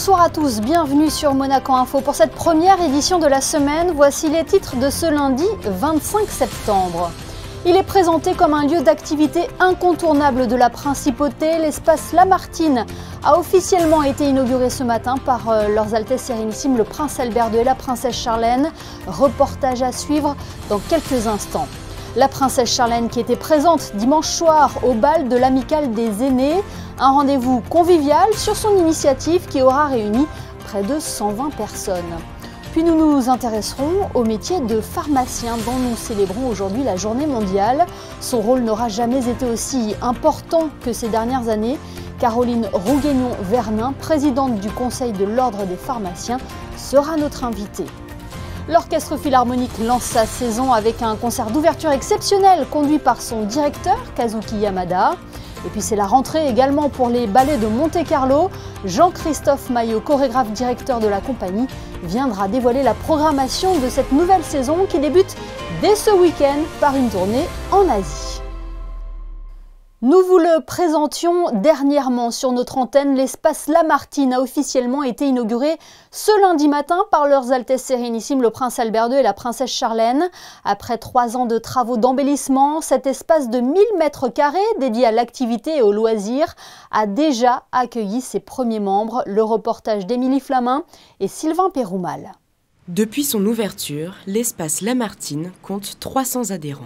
Bonsoir à tous, bienvenue sur Monaco Info. Pour cette première édition de la semaine, voici les titres de ce lundi 25 septembre. Il est présenté comme un lieu d'activité incontournable de la Principauté. L'espace Lamartine a officiellement été inauguré ce matin par leurs Altesses Sérénissimes, le Prince Albert II et la Princesse Charlène. Reportage à suivre dans quelques instants. La Princesse Charlène qui était présente dimanche soir au bal de l'Amicale des Aînés. Un rendez-vous convivial sur son initiative qui aura réuni près de 120 personnes. Puis nous nous intéresserons au métier de pharmacien dont nous célébrons aujourd'hui la journée mondiale. Son rôle n'aura jamais été aussi important que ces dernières années. Caroline Rouguignon-Vernin, présidente du Conseil de l'Ordre des pharmaciens, sera notre invitée. L'Orchestre Philharmonique lance sa saison avec un concert d'ouverture exceptionnel conduit par son directeur, Kazuki Yamada. Et puis c'est la rentrée également pour les ballets de Monte-Carlo. Jean-Christophe Maillot, chorégraphe directeur de la compagnie, viendra dévoiler la programmation de cette nouvelle saison qui débute dès ce week-end par une tournée en Asie. Nous vous le présentions dernièrement sur notre antenne, l'espace Lamartine a officiellement été inauguré ce lundi matin par leurs Altesses Sérénissimes, le Prince Albert II et la Princesse Charlène. Après 3 ans de travaux d'embellissement, cet espace de 1000 m² dédié à l'activité et aux loisirs a déjà accueilli ses premiers membres. Le reportage d'Émilie Flamin et Sylvain Péroumal. Depuis son ouverture, l'espace Lamartine compte 300 adhérents.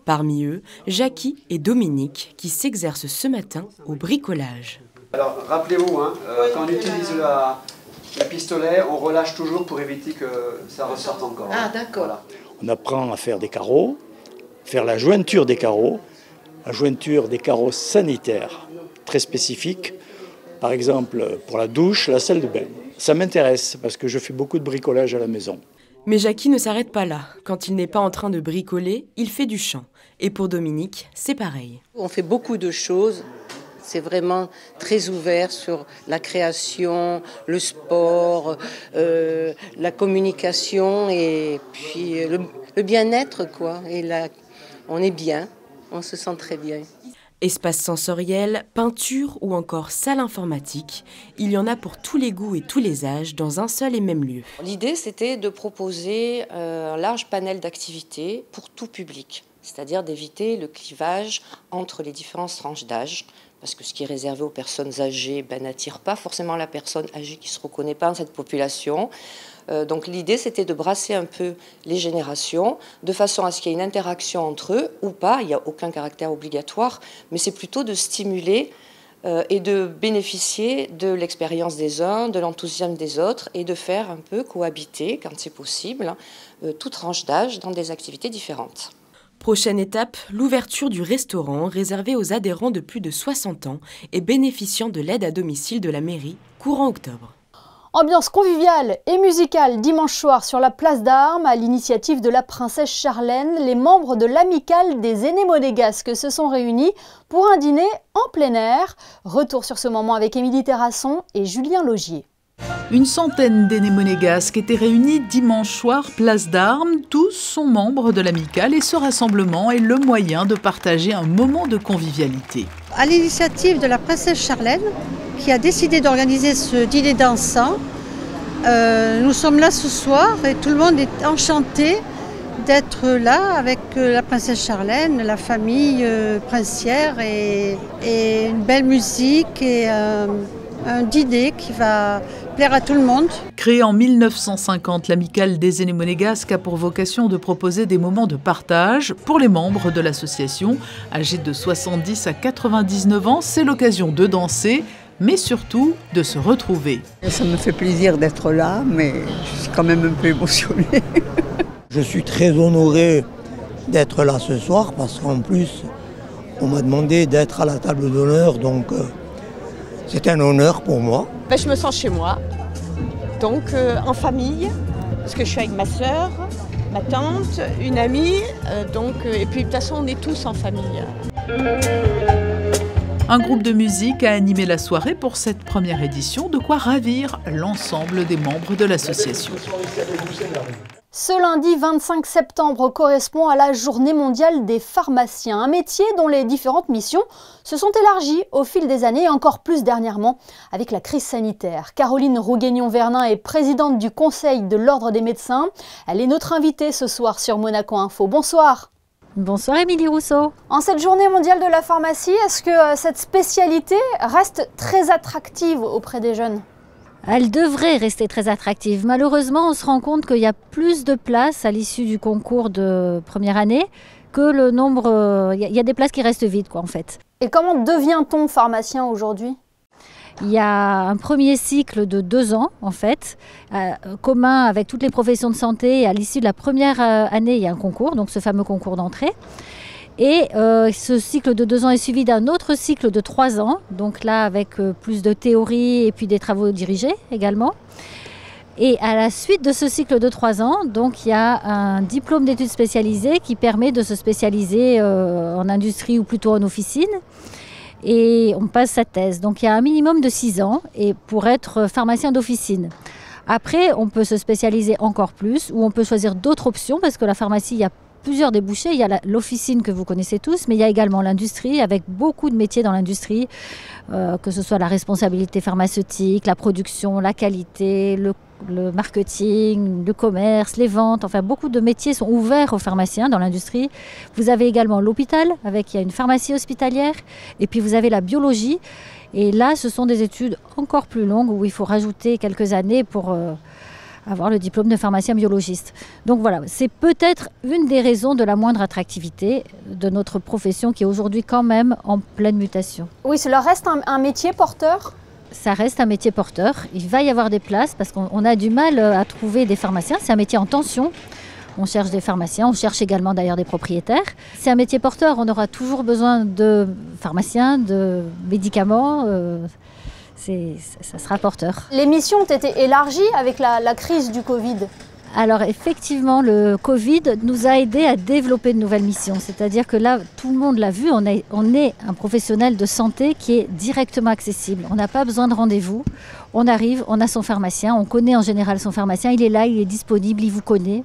Parmi eux, Jackie et Dominique qui s'exercent ce matin au bricolage. Alors rappelez-vous, quand on utilise le pistolet, on relâche toujours pour éviter que ça ressorte encore. Ah d'accord. Voilà. On apprend à faire des carreaux, faire la jointure des carreaux sanitaires très spécifiques, par exemple pour la douche, la salle de bain. Ça m'intéresse parce que je fais beaucoup de bricolage à la maison. Mais Jackie ne s'arrête pas là. Quand il n'est pas en train de bricoler, il fait du chant. Et pour Dominique, c'est pareil. On fait beaucoup de choses. C'est vraiment très ouvert sur la création, le sport, la communication et puis le bien-être, quoi. Et là, on est bien, on se sent très bien. Espace sensoriel, peinture ou encore salle informatique, il y en a pour tous les goûts et tous les âges dans un seul et même lieu. L'idée, c'était de proposer un large panel d'activités pour tout public, c'est-à-dire d'éviter le clivage entre les différentes tranches d'âge, parce que ce qui est réservé aux personnes âgées n'attire pas forcément la personne âgée qui ne se reconnaît pas dans cette population. Donc l'idée, c'était de brasser un peu les générations, de façon à ce qu'il y ait une interaction entre eux, ou pas, il n'y a aucun caractère obligatoire, mais c'est plutôt de stimuler et de bénéficier de l'expérience des uns, de l'enthousiasme des autres, et de faire un peu cohabiter, quand c'est possible, toute tranche d'âge dans des activités différentes. Prochaine étape, l'ouverture du restaurant réservé aux adhérents de plus de 60 ans et bénéficiant de l'aide à domicile de la mairie, courant octobre. Ambiance conviviale et musicale dimanche soir sur la place d'Armes à l'initiative de la Princesse Charlène. Les membres de l'Amicale des Aînés monégasques se sont réunis pour un dîner en plein air. Retour sur ce moment avec Émilie Terrasson et Julien Logier. Une centaine d'aînés monégasques étaient réunis dimanche soir, place d'Armes. Tous sont membres de l'Amicale et ce rassemblement est le moyen de partager un moment de convivialité. À l'initiative de la Princesse Charlène, qui a décidé d'organiser ce dîner dansant, nous sommes là ce soir et tout le monde est enchanté d'être là avec la Princesse Charlène, la famille princière et une belle musique et un dîner qui va plaire à tout le monde. Créée en 1950, l'Amicale des Aînés monégasques a pour vocation de proposer des moments de partage pour les membres de l'association. Âgés de 70 à 99 ans, c'est l'occasion de danser, mais surtout de se retrouver. Ça me fait plaisir d'être là, mais je suis quand même un peu émotionnée. Je suis très honoré d'être là ce soir parce qu'en plus, on m'a demandé d'être à la table d'honneur, donc c'est un honneur pour moi. Je me sens chez moi, donc en famille, parce que je suis avec ma sœur, ma tante, une amie, et puis de toute façon on est tous en famille. Un groupe de musique a animé la soirée pour cette première édition, de quoi ravir l'ensemble des membres de l'association. Ce lundi 25 septembre correspond à la Journée mondiale des pharmaciens, un métier dont les différentes missions se sont élargies au fil des années et encore plus dernièrement avec la crise sanitaire. Caroline Rouguignon-Vernin est présidente du Conseil de l'Ordre des médecins. Elle est notre invitée ce soir sur Monaco Info. Bonsoir. Bonsoir Émilie Rousseau. En cette Journée mondiale de la pharmacie, est-ce que cette spécialité reste très attractive auprès des jeunes ? Elle devrait rester très attractive. Malheureusement, on se rend compte qu'il y a plus de places à l'issue du concours de première année que le nombre... Il y a des places qui restent vides, en fait. Et comment devient-on pharmacien aujourd'hui ? Il y a un premier cycle de 2 ans, en fait, commun avec toutes les professions de santé. Et à l'issue de la première année, il y a un concours, donc ce fameux concours d'entrée. Et ce cycle de 2 ans est suivi d'un autre cycle de 3 ans, donc là avec plus de théorie et puis des travaux dirigés également. Et à la suite de ce cycle de 3 ans, donc il y a un diplôme d'études spécialisées qui permet de se spécialiser en industrie ou plutôt en officine. Et on passe sa thèse. Donc il y a un minimum de 6 ans et pour être pharmacien d'officine. Après, on peut se spécialiser encore plus ou on peut choisir d'autres options parce que la pharmacie, il y a plusieurs débouchés. Il y a l'officine que vous connaissez tous, mais il y a également l'industrie avec beaucoup de métiers dans l'industrie, que ce soit la responsabilité pharmaceutique, la production, la qualité, le marketing, le commerce, les ventes. Enfin, beaucoup de métiers sont ouverts aux pharmaciens dans l'industrie. Vous avez également l'hôpital, il y a une pharmacie hospitalière, et puis vous avez la biologie. Et là, ce sont des études encore plus longues où il faut rajouter quelques années pour avoir le diplôme de pharmacien biologiste. Donc voilà, c'est peut-être une des raisons de la moindre attractivité de notre profession qui est aujourd'hui quand même en pleine mutation. Oui, cela reste un métier porteur ? Ça reste un métier porteur. Il va y avoir des places parce qu'on a du mal à trouver des pharmaciens. C'est un métier en tension. On cherche des pharmaciens, on cherche également d'ailleurs des propriétaires. C'est un métier porteur, on aura toujours besoin de pharmaciens, de médicaments. Ça sera porteur. Les missions ont été élargies avec la crise du Covid. Alors effectivement, le Covid nous a aidés à développer de nouvelles missions. C'est-à-dire que là, tout le monde l'a vu, on est un professionnel de santé qui est directement accessible. On n'a pas besoin de rendez-vous. On arrive, on a son pharmacien, on connaît en général son pharmacien. Il est là, il est disponible, il vous connaît.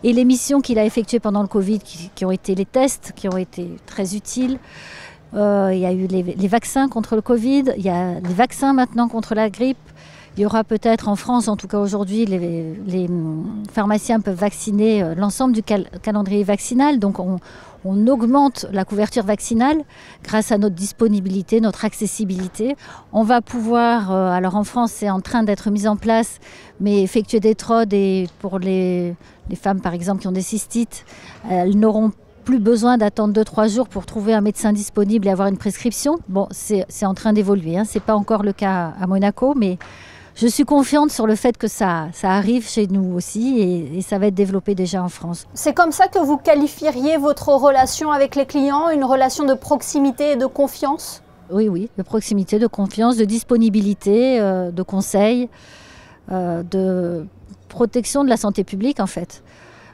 Et les missions qu'il a effectuées pendant le Covid, qui ont été les tests, qui ont été très utiles. Il y a eu les vaccins contre le Covid, il y a les vaccins maintenant contre la grippe. Il y aura peut-être en France, en tout cas aujourd'hui, les pharmaciens peuvent vacciner l'ensemble du calendrier vaccinal. Donc on augmente la couverture vaccinale grâce à notre disponibilité, notre accessibilité. On va pouvoir, alors en France c'est en train d'être mis en place, mais effectuer des TROD et pour les femmes par exemple qui ont des cystites, elles n'auront plus besoin d'attendre 2-3 jours pour trouver un médecin disponible et avoir une prescription. Bon, c'est en train d'évoluer, hein. Ce n'est pas encore le cas à Monaco, mais je suis confiante sur le fait que ça arrive chez nous aussi et ça va être développé déjà en France. C'est comme ça que vous qualifieriez votre relation avec les clients, une relation de proximité et de confiance ? Oui, de proximité, de confiance, de disponibilité, de conseil, de protection de la santé publique en fait.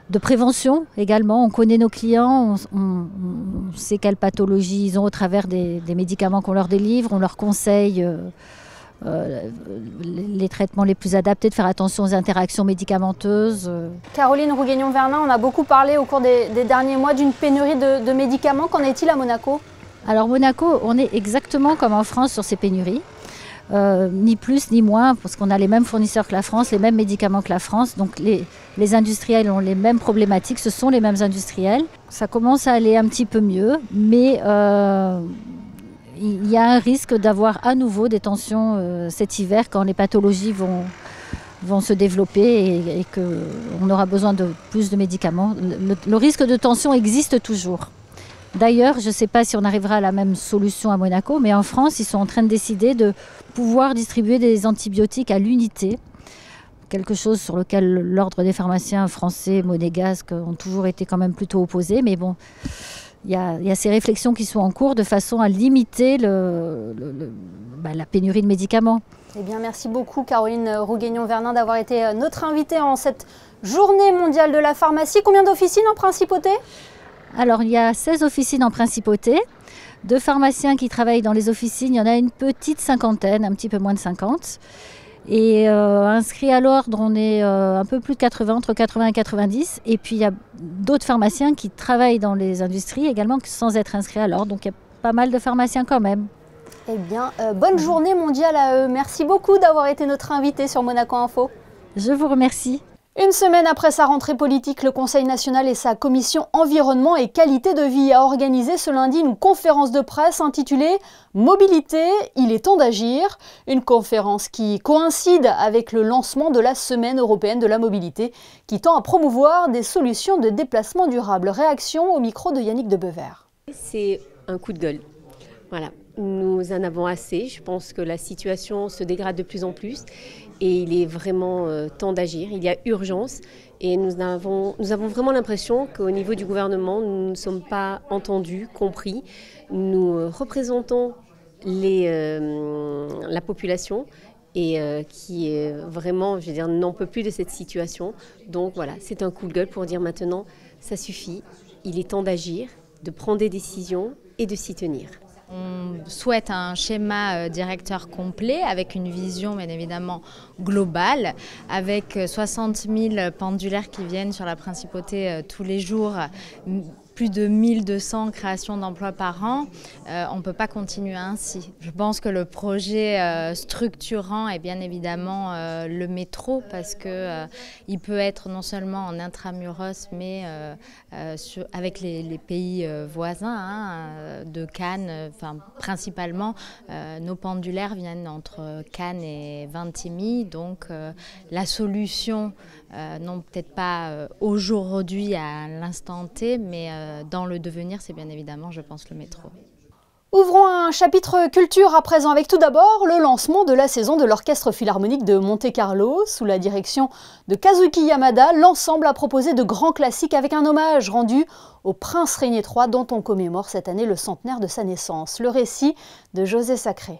De prévention également, on connaît nos clients, on sait quelles pathologies ils ont au travers des médicaments qu'on leur délivre, on leur conseille les traitements les plus adaptés, de faire attention aux interactions médicamenteuses. Caroline Rouguignon-Vernin, on a beaucoup parlé au cours des derniers mois d'une pénurie de médicaments. Qu'en est-il à Monaco ? Alors Monaco, on est exactement comme en France sur ces pénuries. Ni plus ni moins, parce qu'on a les mêmes fournisseurs que la France, les mêmes médicaments que la France. Donc les industriels ont les mêmes problématiques, ce sont les mêmes industriels. Ça commence à aller un petit peu mieux, mais il y a un risque d'avoir à nouveau des tensions cet hiver quand les pathologies vont se développer et qu'on aura besoin de plus de médicaments. Le risque de tension existe toujours. D'ailleurs, je ne sais pas si on arrivera à la même solution à Monaco, mais en France, ils sont en train de décider de pouvoir distribuer des antibiotiques à l'unité. Quelque chose sur lequel l'ordre des pharmaciens français, monégasques, ont toujours été quand même plutôt opposés. Mais bon, il y a ces réflexions qui sont en cours de façon à limiter la pénurie de médicaments. Eh bien, merci beaucoup Caroline Rouguignon-Vernin d'avoir été notre invitée en cette journée mondiale de la pharmacie. Combien d'officines en principauté ? Alors, il y a 16 officines en principauté. De pharmaciens qui travaillent dans les officines, il y en a une petite cinquantaine, un petit peu moins de 50. Et inscrits à l'ordre, on est un peu plus de 80, entre 80 et 90. Et puis il y a d'autres pharmaciens qui travaillent dans les industries également sans être inscrits à l'ordre. Donc il y a pas mal de pharmaciens quand même. Eh bien, bonne journée mondiale à eux. Merci beaucoup d'avoir été notre invité sur Monaco Info. Je vous remercie. Une semaine après sa rentrée politique, le Conseil national et sa commission environnement et qualité de vie a organisé ce lundi une conférence de presse intitulée « Mobilité, il est temps d'agir ». Une conférence qui coïncide avec le lancement de la Semaine européenne de la mobilité qui tend à promouvoir des solutions de déplacement durable. Réaction au micro de Yannick Debever. C'est un coup de gueule. Voilà. Nous en avons assez. Je pense que la situation se dégrade de plus en plus et il est vraiment temps d'agir. Il y a urgence et nous avons vraiment l'impression qu'au niveau du gouvernement, nous ne sommes pas entendus, compris. Nous représentons la population et qui est vraiment, je veux dire, n'en peut plus de cette situation. Donc voilà, c'est un coup de gueule pour dire maintenant, ça suffit. Il est temps d'agir, de prendre des décisions et de s'y tenir. On souhaite un schéma directeur complet avec une vision bien évidemment globale, avec 60 000 pendulaires qui viennent sur la principauté tous les jours, plus de 1200 créations d'emplois par an. On ne peut pas continuer ainsi. Je pense que le projet structurant est bien évidemment le métro parce qu'il peut être non seulement en intramuros mais avec les pays voisins de Cannes, principalement nos pendulaires viennent entre Cannes et Vintimille, donc la solution, non peut-être pas aujourd'hui à l'instant T, mais dans le devenir, c'est bien évidemment, je pense, le métro. Ouvrons un chapitre culture à présent avec tout d'abord le lancement de la saison de l'Orchestre Philharmonique de Monte-Carlo. Sous la direction de Kazuki Yamada, l'ensemble a proposé de grands classiques avec un hommage rendu au prince Régnier III dont on commémore cette année le centenaire de sa naissance. Le récit de José Sacré.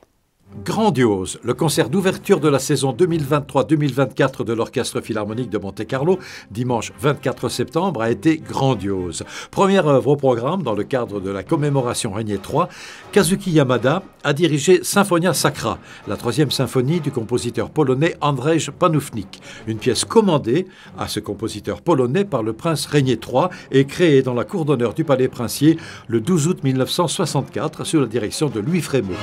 Grandiose, le concert d'ouverture de la saison 2023-2024 de l'Orchestre Philharmonique de Monte-Carlo, dimanche 24 septembre, a été grandiose. Première œuvre au programme dans le cadre de la commémoration Régnier III, Kazuki Yamada a dirigé Symphonia Sacra, la troisième symphonie du compositeur polonais Andrzej Panównik, une pièce commandée à ce compositeur polonais par le prince Régnier III et créée dans la cour d'honneur du Palais Princier le 12 août 1964 sous la direction de Louis Frémaux.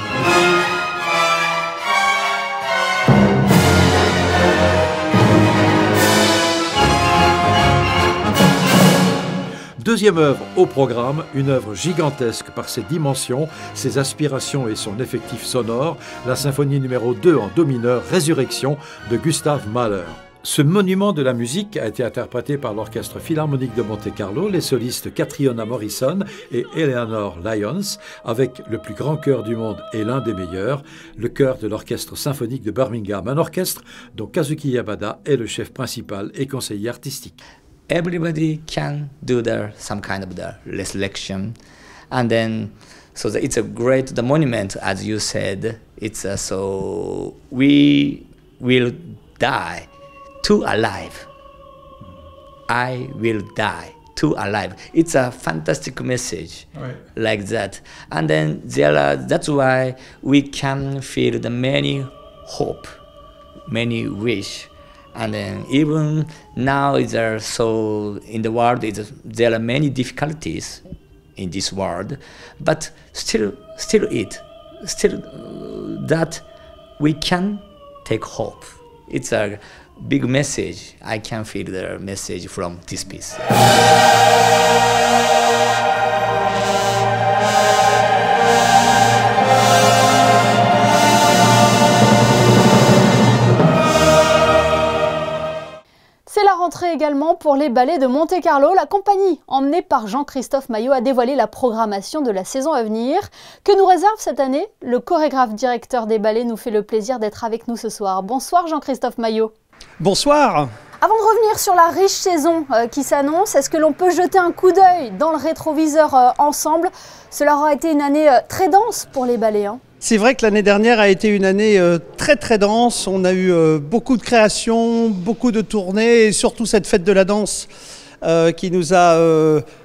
Deuxième œuvre au programme, une œuvre gigantesque par ses dimensions, ses aspirations et son effectif sonore, la symphonie numéro 2 en do mineur, Résurrection de Gustav Mahler. Ce monument de la musique a été interprété par l'Orchestre Philharmonique de Monte-Carlo, les solistes Catriona Morrison et Eleanor Lyons, avec le plus grand chœur du monde et l'un des meilleurs, le chœur de l'Orchestre Symphonique de Birmingham, un orchestre dont Kazuki Yamada est le chef principal et conseiller artistique. Everybody can do some kind of the resurrection, and then it's a great monument, as you said. It's so we will die to alive. I will die to alive. It's a fantastic message, right, like that. And then that's why we can feel the many hope, many wish. And then even now, in the world, there are many difficulties in this world, but still that we can take hope. It's a big message. I can feel the message from this piece. C'est la rentrée également pour les ballets de Monte-Carlo. La compagnie, emmenée par Jean-Christophe Maillot, a dévoilé la programmation de la saison à venir. Que nous réserve cette année? Le chorégraphe directeur des ballets nous fait le plaisir d'être avec nous ce soir. Bonsoir Jean-Christophe Maillot. Bonsoir. Avant de revenir sur la riche saison qui s'annonce, est-ce que l'on peut jeter un coup d'œil dans le rétroviseur ensemble? Cela aura été une année très dense pour les ballets. C'est vrai que l'année dernière a été une année très dense. On a eu beaucoup de créations, beaucoup de tournées et surtout cette fête de la danse qui nous a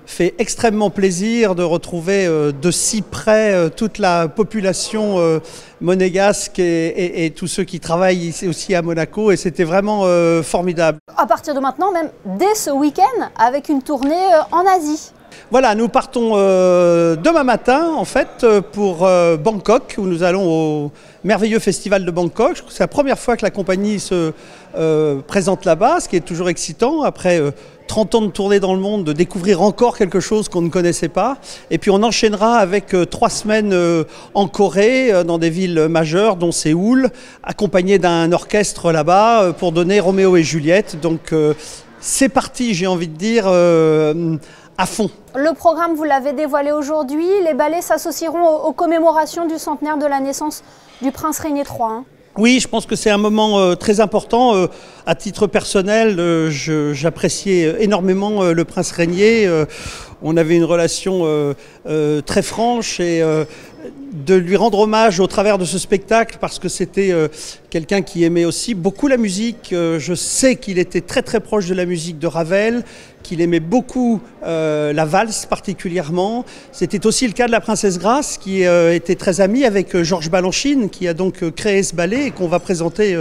fait extrêmement plaisir de retrouver de si près toute la population monégasque et tous ceux qui travaillent ici aussi à Monaco, et c'était vraiment formidable. À partir de maintenant, même dès ce week-end, avec une tournée en Asie. Voilà, nous partons demain matin en fait pour Bangkok, où nous allons au merveilleux festival de Bangkok. C'est la première fois que la compagnie se présente là-bas, ce qui est toujours excitant après 30 ans de tournée dans le monde, de découvrir encore quelque chose qu'on ne connaissait pas. Et puis on enchaînera avec 3 semaines en Corée, dans des villes majeures, dont Séoul, accompagné d'un orchestre là-bas pour donner Roméo et Juliette. Donc c'est parti, j'ai envie de dire, à fond. Le programme, vous l'avez dévoilé aujourd'hui. Les ballets s'associeront aux commémorations du centenaire de la naissance du prince Régnier III. Hein. Oui, je pense que c'est un moment très important. À titre personnel, j'appréciais énormément le prince Régnier. On avait une relation très franche et de lui rendre hommage au travers de ce spectacle, parce que c'était quelqu'un qui aimait aussi beaucoup la musique. Je sais qu'il était très très proche de la musique de Ravel, qu'il aimait beaucoup la valse particulièrement. C'était aussi le cas de la princesse Grace, qui était très amie avec Georges Balanchine, qui a donc créé ce ballet et qu'on va présenter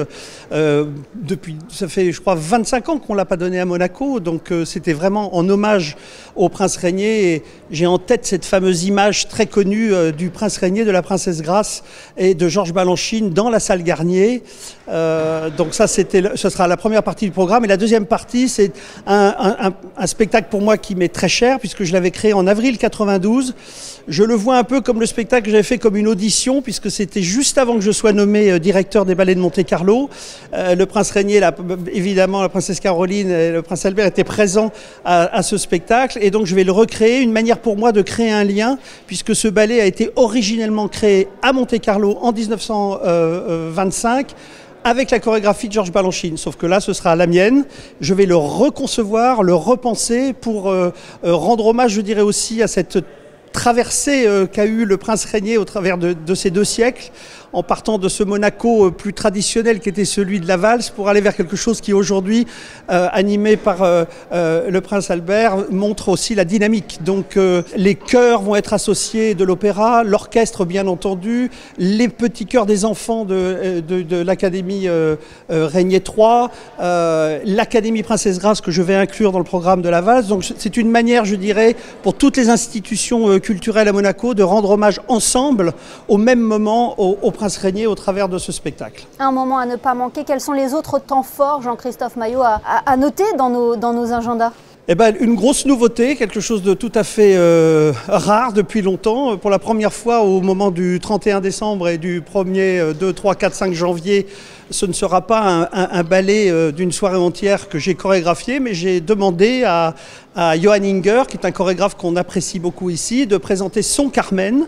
depuis, ça fait je crois 25 ans qu'on ne l'a pas donné à Monaco, donc c'était vraiment en hommage au prince Régnier. Et j'ai en tête cette fameuse image très connue du prince Régnier, de la princesse Grace et de Georges Balanchine dans la salle Garnier. Donc ça, ce sera la première partie du programme. Et la deuxième partie, c'est un spectacle pour moi qui m'est très cher, puisque je l'avais créé en avril 92. Je le vois un peu comme le spectacle que j'avais fait comme une audition, puisque c'était juste avant que je sois nommé directeur des ballets de Monte-Carlo. Le prince Régnier, évidemment la princesse Caroline et le prince Albert étaient présents à ce spectacle. Et donc je vais le recréer, une manière pour moi de créer un lien, puisque ce ballet a été originellement créé à Monte-Carlo en 1925, avec la chorégraphie de Georges Balanchine, sauf que là ce sera la mienne. Je vais le reconcevoir, le repenser pour rendre hommage, je dirais aussi, à cette traversée qu'a eu le prince Régnier au travers de ces 2 siècles, en partant de ce Monaco plus traditionnel qui était celui de la valse, pour aller vers quelque chose qui aujourd'hui, animé par le prince Albert, montre aussi la dynamique. Donc les chœurs vont être associés de l'opéra, l'orchestre bien entendu, les petits chœurs des enfants de l'Académie Régnier III, l'Académie Princesse Grace que je vais inclure dans le programme de la valse. Donc c'est une manière, je dirais, pour toutes les institutions culturelles à Monaco de rendre hommage ensemble au même moment au prince Régnier au travers de ce spectacle. Un moment à ne pas manquer. Quels sont les autres temps forts, Jean-Christophe Maillot, à noter dans nos agendas? Eh ben, une grosse nouveauté, quelque chose de tout à fait rare depuis longtemps. Pour la première fois, au moment du 31 décembre et du 1er, 2, 3, 4, 5 janvier, ce ne sera pas un ballet d'une soirée entière que j'ai chorégraphié, mais j'ai demandé à Johan Inger, qui est un chorégraphe qu'on apprécie beaucoup ici, de présenter son Carmen,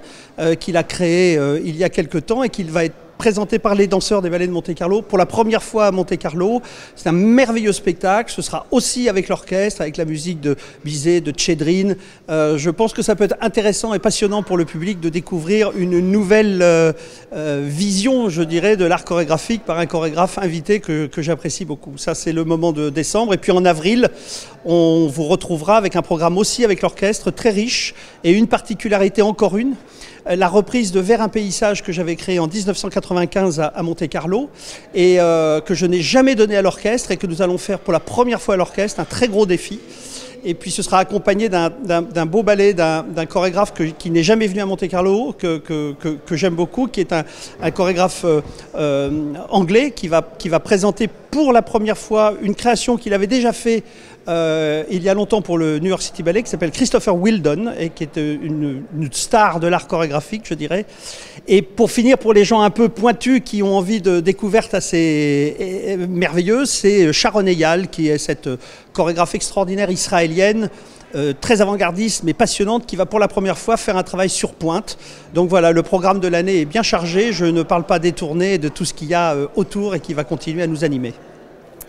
qu'il a créé il y a quelque temps et qu'il va être présenté par les danseurs des ballets de Monte-Carlo pour la première fois à Monte-Carlo. C'est un merveilleux spectacle. Ce sera aussi avec l'orchestre, avec la musique de Bizet, de Tchédrine. Je pense que ça peut être intéressant et passionnant pour le public de découvrir une nouvelle vision, je dirais, de l'art chorégraphique par un chorégraphe invité que j'apprécie beaucoup. Ça, c'est le moment de décembre. Et puis en avril, on vous retrouvera avec un programme aussi avec l'orchestre très riche, et une particularité, encore une, la reprise de Vers un paysage que j'avais créé en 1995 à Monte-Carlo et que je n'ai jamais donné à l'orchestre et que nous allons faire pour la première fois à l'orchestre, un très gros défi. Et puis ce sera accompagné d'un beau ballet d'un chorégraphe qui n'est jamais venu à Monte-Carlo, que j'aime beaucoup, qui est un chorégraphe anglais qui va présenter pour la première fois une création qu'il avait déjà fait il y a longtemps pour le New York City Ballet, qui s'appelle Christopher Wheeldon, et qui est une star de l'art chorégraphique, je dirais. Et pour finir, pour les gens un peu pointus qui ont envie de découvertes assez merveilleuses, c'est Sharon Eyal, qui est cette chorégraphe extraordinaire israélienne, très avant-gardiste mais passionnante, qui va pour la première fois faire un travail sur pointe. Donc voilà, le programme de l'année est bien chargé. Je ne parle pas des tournées, de tout ce qu'il y a autour et qui va continuer à nous animer.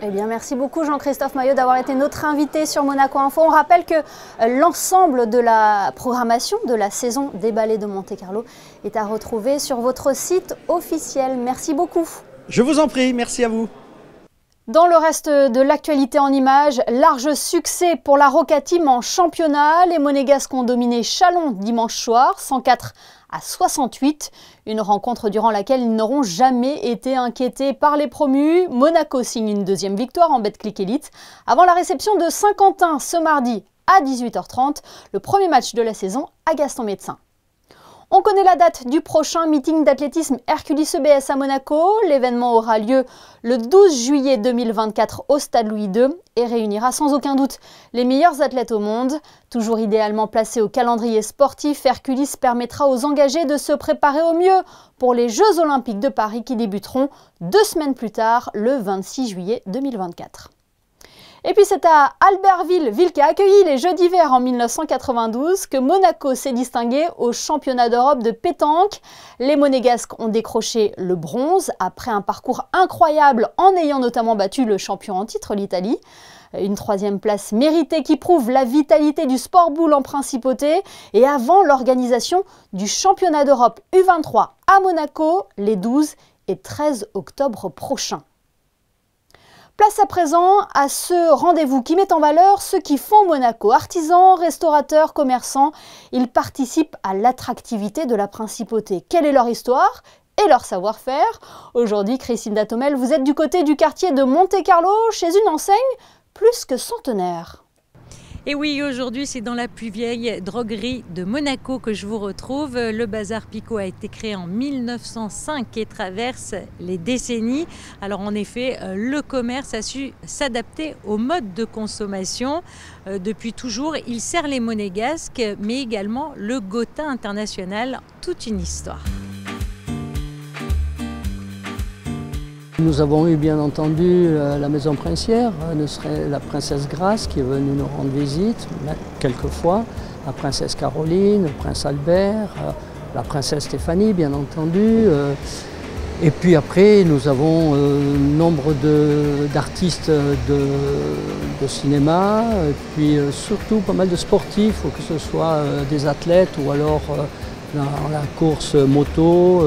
Eh bien, merci beaucoup Jean-Christophe Maillot d'avoir été notre invité sur Monaco Info. On rappelle que l'ensemble de la programmation de la saison des ballets de Monte-Carlo est à retrouver sur votre site officiel. Merci beaucoup. Je vous en prie, merci à vous. Dans le reste de l'actualité en images, large succès pour la Roca Team en championnat. Les Monégasques ont dominé Châlons dimanche soir, 104-68. Une rencontre durant laquelle ils n'auront jamais été inquiétés par les promus. Monaco signe une deuxième victoire en Betclic Elite avant la réception de Saint-Quentin ce mardi à 18h30. Le premier match de la saison à Gaston-Médecin. On connaît la date du prochain meeting d'athlétisme Herculis EBS à Monaco. L'événement aura lieu le 12 juillet 2024 au Stade Louis II et réunira sans aucun doute les meilleurs athlètes au monde. Toujours idéalement placé au calendrier sportif, Herculis permettra aux engagés de se préparer au mieux pour les Jeux Olympiques de Paris qui débuteront 2 semaines plus tard, le 26 juillet 2024. Et puis c'est à Albertville, ville qui a accueilli les Jeux d'hiver en 1992, que Monaco s'est distingué au championnat d'Europe de pétanque. Les Monégasques ont décroché le bronze après un parcours incroyable en ayant notamment battu le champion en titre, l'Italie. Une 3e place méritée qui prouve la vitalité du sport boule en principauté et avant l'organisation du championnat d'Europe U23 à Monaco les 12 et 13 octobre prochains. Place à présent à ce rendez-vous qui met en valeur ceux qui font Monaco. Artisans, restaurateurs, commerçants, ils participent à l'attractivité de la principauté. Quelle est leur histoire et leur savoir-faire? Aujourd'hui, Christine Datomel, vous êtes du côté du quartier de Monte-Carlo, chez une enseigne plus que centenaire. Et oui, aujourd'hui, c'est dans la plus vieille droguerie de Monaco que je vous retrouve. Le Bazar Picot a été créé en 1905 et traverse les décennies. Alors en effet, le commerce a su s'adapter au mode de consommation. Depuis toujours, il sert les Monégasques, mais également le Gotha international. Toute une histoire. Nous avons eu bien entendu la maison princière, la princesse Grace qui est venue nous rendre visite quelques fois, la princesse Caroline, le prince Albert, la princesse Stéphanie bien entendu. Et puis après nous avons nombre d'artistes de cinéma, et puis surtout pas mal de sportifs, que ce soit des athlètes ou alors dans la course moto.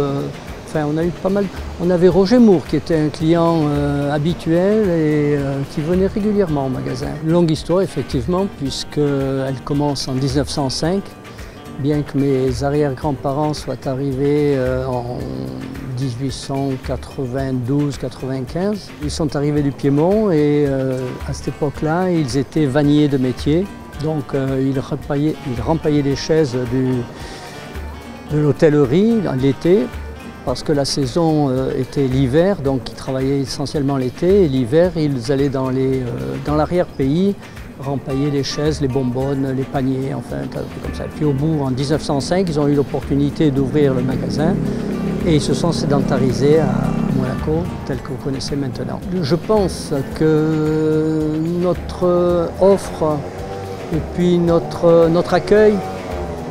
Enfin, on a eu pas mal. On avait Roger Moore qui était un client habituel et qui venait régulièrement au magasin. Longue histoire effectivement, puisqu'elle commence en 1905, bien que mes arrière-grands-parents soient arrivés en 1892-95. Ils sont arrivés du Piémont et à cette époque-là, ils étaient vanniers de métier. Donc ils rempaillaient les chaises de l'hôtellerie l'été, parce que la saison était l'hiver, donc ils travaillaient essentiellement l'été, et l'hiver ils allaient dans l'arrière-pays rempailler les chaises, les bonbonnes, les paniers, enfin un tas de trucs comme ça. Et puis au bout, en 1905, ils ont eu l'opportunité d'ouvrir le magasin et ils se sont sédentarisés à Monaco, tel que vous connaissez maintenant. Je pense que notre offre et puis notre accueil,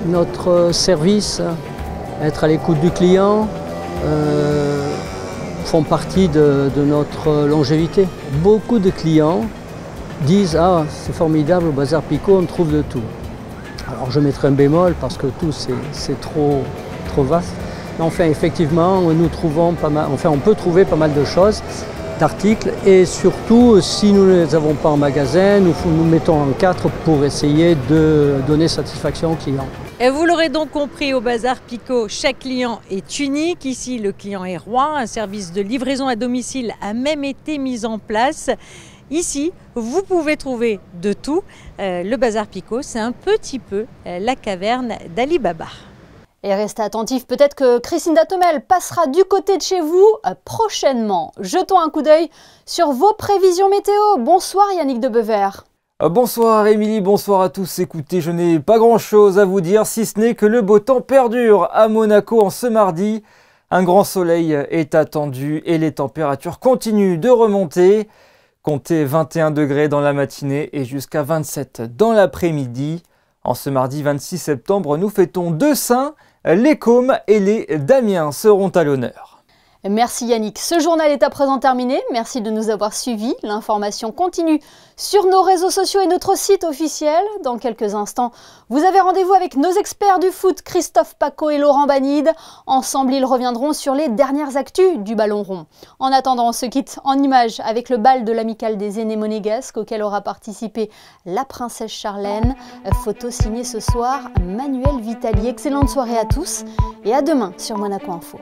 notre service, être à l'écoute du client, font partie de notre longévité. Beaucoup de clients disent « Ah, c'est formidable, au Bazar Picot, on trouve de tout ». Alors je mettrai un bémol parce que tout c'est trop vaste. Mais enfin, effectivement, nous trouvons pas mal, enfin on peut trouver pas mal de choses, d'articles, et surtout, si nous ne les avons pas en magasin, nous mettons en 4 pour essayer de donner satisfaction aux clients. Et vous l'aurez donc compris, au Bazar Picot, chaque client est unique. Ici, le client est roi. Un service de livraison à domicile a même été mis en place. Ici, vous pouvez trouver de tout. Le Bazar Picot, c'est un petit peu la caverne d'Ali Baba. Et restez attentifs, peut-être que Christine Datomel passera du côté de chez vous prochainement. Jetons un coup d'œil sur vos prévisions météo. Bonsoir Yannick de Bever. Bonsoir Émilie, bonsoir à tous. Écoutez, je n'ai pas grand-chose à vous dire, si ce n'est que le beau temps perdure à Monaco en ce mardi. Un grand soleil est attendu et les températures continuent de remonter. Comptez 21 degrés dans la matinée et jusqu'à 27 dans l'après-midi. En ce mardi 26 septembre, nous fêtons 2 saints, les Cômes et les Damiens seront à l'honneur. Merci Yannick. Ce journal est à présent terminé. Merci de nous avoir suivis. L'information continue sur nos réseaux sociaux et notre site officiel. Dans quelques instants, vous avez rendez-vous avec nos experts du foot, Christophe Paco et Laurent Banide. Ensemble, ils reviendront sur les dernières actus du ballon rond. En attendant, on se quitte en images avec le bal de l'amicale des aînés monégasques auquel aura participé la princesse Charlène. Photo signée ce soir Manuel Vitali. Excellente soirée à tous et à demain sur Monaco Info.